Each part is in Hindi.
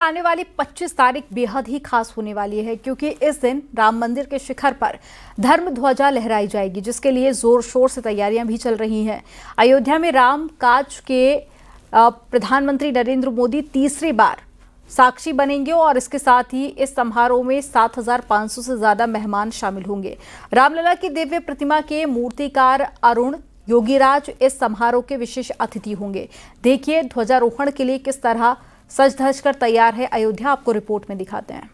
आने वाली 25 तारीख बेहद ही खास होने वाली है क्योंकि इस दिन राम मंदिर के शिखर पर धर्म ध्वजा लहराई जाएगी, जिसके लिए जोर शोर से तैयारियां भी चल रही हैं। अयोध्या में राम काज के प्रधानमंत्री नरेंद्र मोदी तीसरी बार साक्षी बनेंगे और इसके साथ ही इस समारोह में 7,500 से ज्यादा मेहमान शामिल होंगे। रामलला की दिव्य प्रतिमा के मूर्तिकार अरुण योगीराज इस समारोह के विशेष अतिथि होंगे। देखिए ध्वजारोहण के लिए किस तरह सज धज कर तैयार है अयोध्या, आपको रिपोर्ट में दिखाते हैं।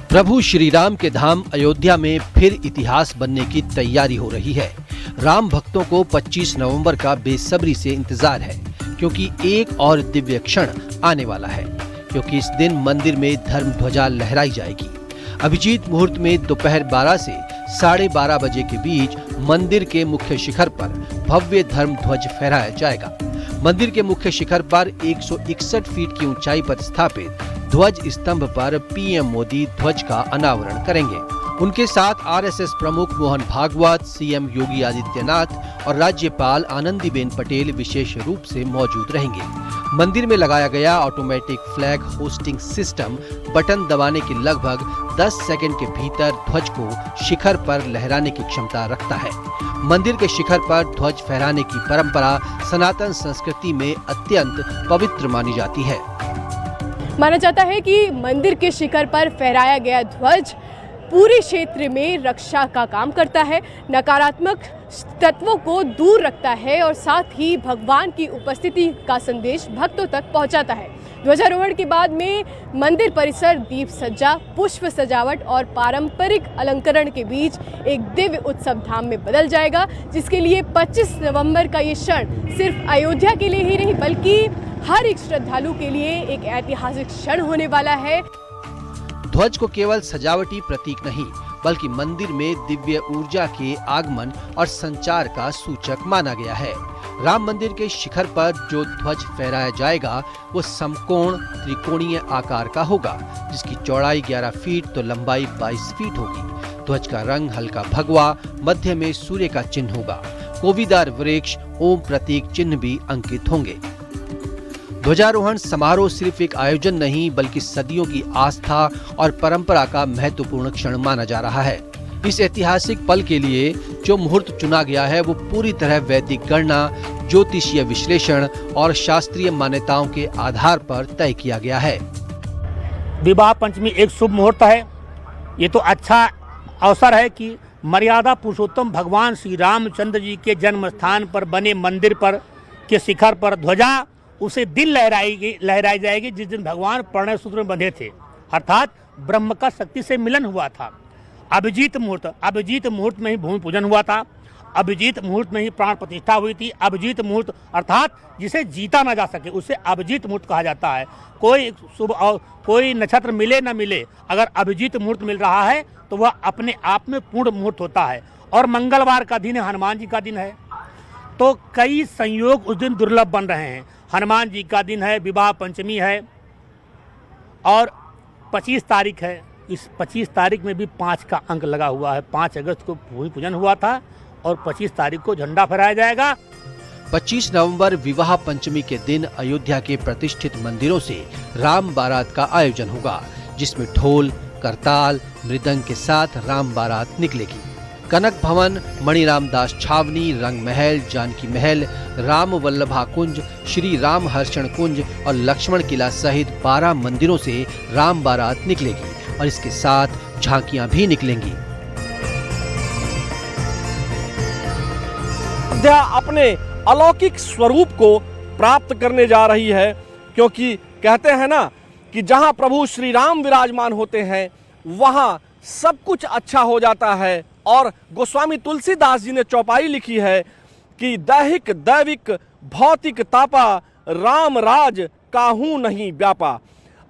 प्रभु श्री राम के धाम अयोध्या में फिर इतिहास बनने की तैयारी हो रही है। राम भक्तों को 25 नवंबर का बेसब्री से इंतजार है क्योंकि एक और दिव्य क्षण आने वाला है, क्योंकि इस दिन मंदिर में धर्म ध्वजा लहराई जाएगी। अभिजीत मुहूर्त में दोपहर 12 से 12:30 बजे के बीच मंदिर के मुख्य शिखर पर भव्य धर्म ध्वज फहराया जाएगा। मंदिर के मुख्य शिखर पर 161 फीट की ऊंचाई पर स्थापित ध्वज स्तंभ पर पीएम मोदी ध्वज का अनावरण करेंगे। उनके साथ आरएसएस प्रमुख मोहन भागवत, सीएम योगी आदित्यनाथ और राज्यपाल आनंदीबेन पटेल विशेष रूप से मौजूद रहेंगे। मंदिर में लगाया गया automatic flag hosting system button दबाने के लगभग 10 सेकंड के भीतर ध्वज को शिखर पर लहराने की क्षमता रखता है। मंदिर के शिखर पर ध्वज फहराने की परंपरा सनातन संस्कृति में अत्यंत पवित्र मानी जाती है। माना जाता है कि मंदिर के शिखर पर फहराया गया ध्वज पूरे क्षेत्र में रक्षा का काम करता है, नकारात्मक तत्वों को दूर रखता है और साथ ही भगवान की उपस्थिति का संदेश भक्तों तक पहुंचाता है। ध्वजारोहण के बाद में मंदिर परिसर दीप सज्जा, पुष्प सजावट और पारंपरिक अलंकरण के बीच एक दिव्य उत्सव धाम में बदल जाएगा, जिसके लिए 25 नवंबर का ये क्षण सिर्फ अयोध्या के लिए ही नहीं बल्कि हर एक श्रद्धालु के लिए एक ऐतिहासिक क्षण होने वाला है। ध्वज को केवल सजावटी प्रतीक नहीं बल्कि मंदिर में दिव्य ऊर्जा के आगमन और संचार का सूचक माना गया है। राम मंदिर के शिखर पर जो ध्वज फहराया जाएगा वो समकोण त्रिकोणीय आकार का होगा, जिसकी चौड़ाई 11 फीट तो लंबाई 22 फीट होगी। ध्वज का रंग हल्का भगवा, मध्य में सूर्य का चिन्ह होगा। कोविदार वृक्ष, ओम प्रतीक चिन्ह भी अंकित होंगे। ध्वजारोहण समारोह सिर्फ एक आयोजन नहीं बल्कि सदियों की आस्था और परंपरा का महत्वपूर्ण क्षण माना जा रहा है। इस ऐतिहासिक पल के लिए जो मुहूर्त चुना गया है वो पूरी तरह वैदिक गणना, ज्योतिषीय विश्लेषण और शास्त्रीय मान्यताओं के आधार पर तय किया गया है। विवाह पंचमी एक शुभ मुहूर्त है। ये तो अच्छा अवसर है कि मर्यादा पुरुषोत्तम भगवान श्री रामचंद्र जी के जन्म स्थान पर बने मंदिर पर के शिखर पर ध्वजा उसे दिन लहराई जाएगी जिस दिन भगवान प्रणय सूत्र में बंधे थे, अर्थात ब्रह्म का शक्ति से मिलन हुआ था। अभिजीत मुहूर्त में ही भूमि पूजन हुआ था। अभिजीत मुहूर्त में ही प्राण प्रतिष्ठा हुई थी। अभिजीत मुहूर्त अर्थात जिसे जीता ना जा सके उसे अभिजीत मुहूर्त कहा जाता है। कोई शुभ और कोई नक्षत्र मिले न मिले, अगर अभिजीत मुहूर्त मिल रहा है तो वह अपने आप में पूर्ण मुहूर्त होता है। और मंगलवार का दिन है, हनुमान जी का दिन है, तो कई संयोग उस दिन दुर्लभ बन रहे हैं। हनुमान जी का दिन है, विवाह पंचमी है और 25 तारीख है। इस 25 तारीख में भी 5 का अंक लगा हुआ है। 5 अगस्त को भूमि पूजन हुआ था और 25 तारीख को झंडा फहराया जाएगा। 25 नवंबर विवाह पंचमी के दिन अयोध्या के प्रतिष्ठित मंदिरों से राम बारात का आयोजन होगा, जिसमें ढोल, करताल, मृदंग के साथ राम बारात निकलेगी। कनक भवन, मणिराम दास छावनी, रंग महल, जानकी महल, राम वल्लभा कुंज, श्री राम हर्षण कुंज और लक्ष्मण किला सहित 12 मंदिरों से राम बारात निकलेगी और इसके साथ झांकियां भी निकलेंगी। अयोध्या अपने अलौकिक स्वरूप को प्राप्त करने जा रही है, क्योंकि कहते हैं ना कि जहां प्रभु श्री राम विराजमान होते हैं वहां सब कुछ अच्छा हो जाता है। और गोस्वामी तुलसीदास जी ने चौपाई लिखी है कि दैहिक दैविक भौतिक तापा, राम राज काहू नहीं व्यापा।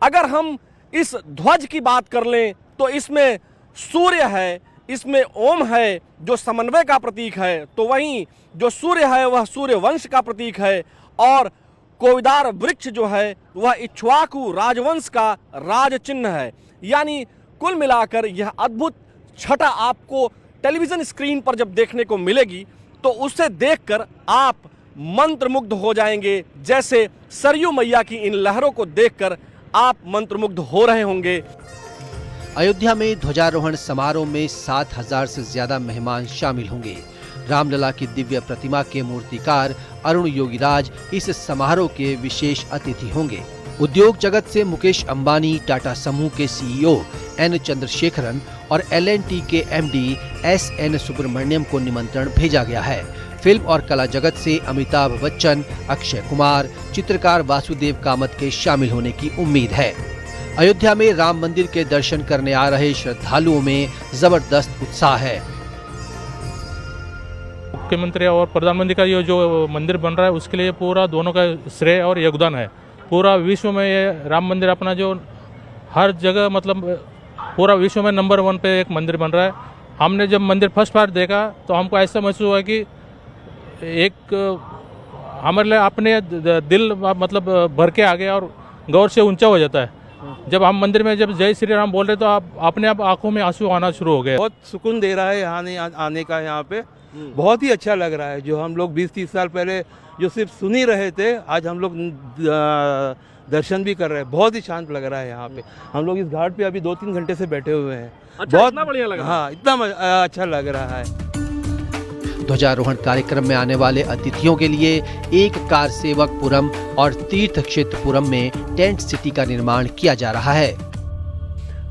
अगर हम इस ध्वज की बात कर लें तो इसमें सूर्य है, इसमें ओम है जो समन्वय का प्रतीक है, तो वहीं जो सूर्य है वह सूर्य वंश का प्रतीक है और कोविदार वृक्ष जो है वह इक्ष्वाकु राजवंश का राज चिन्ह है। यानी कुल मिलाकर यह अद्भुत छटा आपको टेलीविजन स्क्रीन पर जब देखने को मिलेगी तो उसे देखकर आप मंत्रमुग्ध हो जाएंगे। जैसे सरयू मैया की इन लहरों को देखकर आप मंत्रमुग्ध हो रहे होंगे। अयोध्या में ध्वजारोहण समारोह में 7,000 से ज्यादा मेहमान शामिल होंगे। रामलला की दिव्य प्रतिमा के मूर्तिकार अरुण योगीराज इस समारोह के विशेष अतिथि होंगे। उद्योग जगत से मुकेश अंबानी, टाटा समूह के सीईओ एन चंद्रशेखरन और L&T के MD SN सुब्रमण्यम को निमंत्रण भेजा गया है। फिल्म और कला जगत से अमिताभ बच्चन, अक्षय कुमार, चित्रकार वासुदेव कामत के शामिल होने की उम्मीद है। अयोध्या में राम मंदिर के दर्शन करने आ रहे श्रद्धालुओं में जबरदस्त उत्साह है। मुख्यमंत्री और प्रधानमंत्री का ये जो मंदिर बन रहा है उसके लिए पूरा दोनों का श्रेय और योगदान है। पूरा विश्व में ये राम मंदिर अपना जो हर जगह मतलब पूरा विश्व में नंबर 1 पे एक मंदिर बन रहा है। हमने जब मंदिर फर्स्ट बार देखा तो हमको ऐसा महसूस हुआ कि एक हमारे लिए अपने दिल मतलब भर के आ गया और गौर से ऊंचा हो जाता है। जब हम मंदिर में जब जय श्री राम बोल रहे तो आप अपने आप आंखों में आंसू आना शुरू हो गए। बहुत सुकून दे रहा है यहाँ आने का। यहाँ पे बहुत ही अच्छा लग रहा है। जो हम लोग 20-30 साल पहले जो सिर्फ सुन ही रहे थे, आज हम लोग दर्शन भी कर रहे हैं। बहुत ही शांत लग रहा है यहाँ पे। हम लोग इस घाट पे अभी 2-3 घंटे से बैठे हुए हैं। अच्छा, बहुत इतना बढ़िया लग रहा है। हाँ, इतना अच्छा लग रहा है। ध्वजारोहण कार्यक्रम में आने वाले अतिथियों के लिए एक कार सेवकपुरम और तीर्थ क्षेत्रपुरम में टेंट सिटी का निर्माण किया जा रहा है।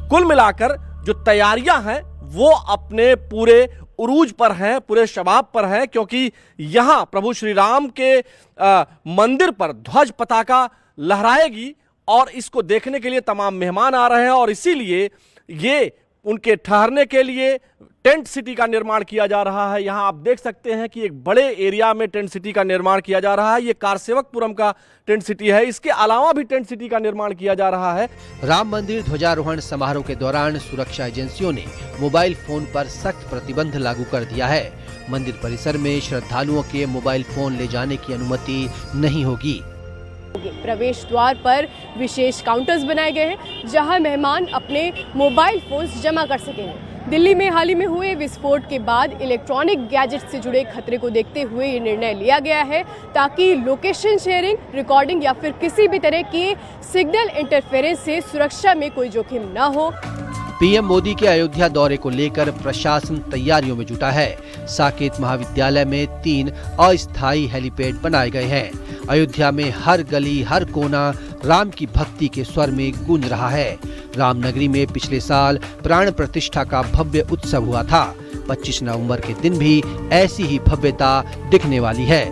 कुल मिलाकर जो तैयारियां हैं वो अपने पूरे उरूज पर हैं, पूरे शबाब पर हैं, क्योंकि यहाँ प्रभु श्री राम के मंदिर पर ध्वज पताका लहराएगी और इसको देखने के लिए तमाम मेहमान आ रहे हैं और इसीलिए ये उनके ठहरने के लिए टेंट सिटी का निर्माण किया जा रहा है। यहाँ आप देख सकते हैं कि एक बड़े एरिया में टेंट सिटी का निर्माण किया जा रहा है। ये कारसेवकपुरम का टेंट सिटी है। इसके अलावा भी टेंट सिटी का निर्माण किया जा रहा है। राम मंदिर ध्वजारोहण समारोह के दौरान सुरक्षा एजेंसियों ने मोबाइल फोन पर सख्त प्रतिबंध लागू कर दिया है। मंदिर परिसर में श्रद्धालुओं के मोबाइल फोन ले जाने की अनुमति नहीं होगी। प्रवेश द्वार पर विशेष काउंटर्स बनाए गए हैं जहां मेहमान अपने मोबाइल फोन्स जमा कर सकेंगे। दिल्ली में हाल ही में हुए विस्फोट के बाद इलेक्ट्रॉनिक गैजेट से जुड़े खतरे को देखते हुए ये निर्णय लिया गया है ताकि लोकेशन शेयरिंग, रिकॉर्डिंग या फिर किसी भी तरह की सिग्नल इंटरफेरेंस से सुरक्षा में कोई जोखिम न हो। पीएम मोदी के अयोध्या दौरे को लेकर प्रशासन तैयारियों में जुटा है। साकेत महाविद्यालय में 3 अस्थायी हेलीपैड बनाए गए हैं। अयोध्या में हर गली हर कोना राम की भक्ति के स्वर में गूंज रहा है। रामनगरी में पिछले साल प्राण प्रतिष्ठा का भव्य उत्सव हुआ था। 25 नवंबर के दिन भी ऐसी ही भव्यता दिखने वाली है।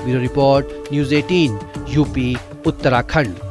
Bureau report, news 18, UP, Uttarakhand.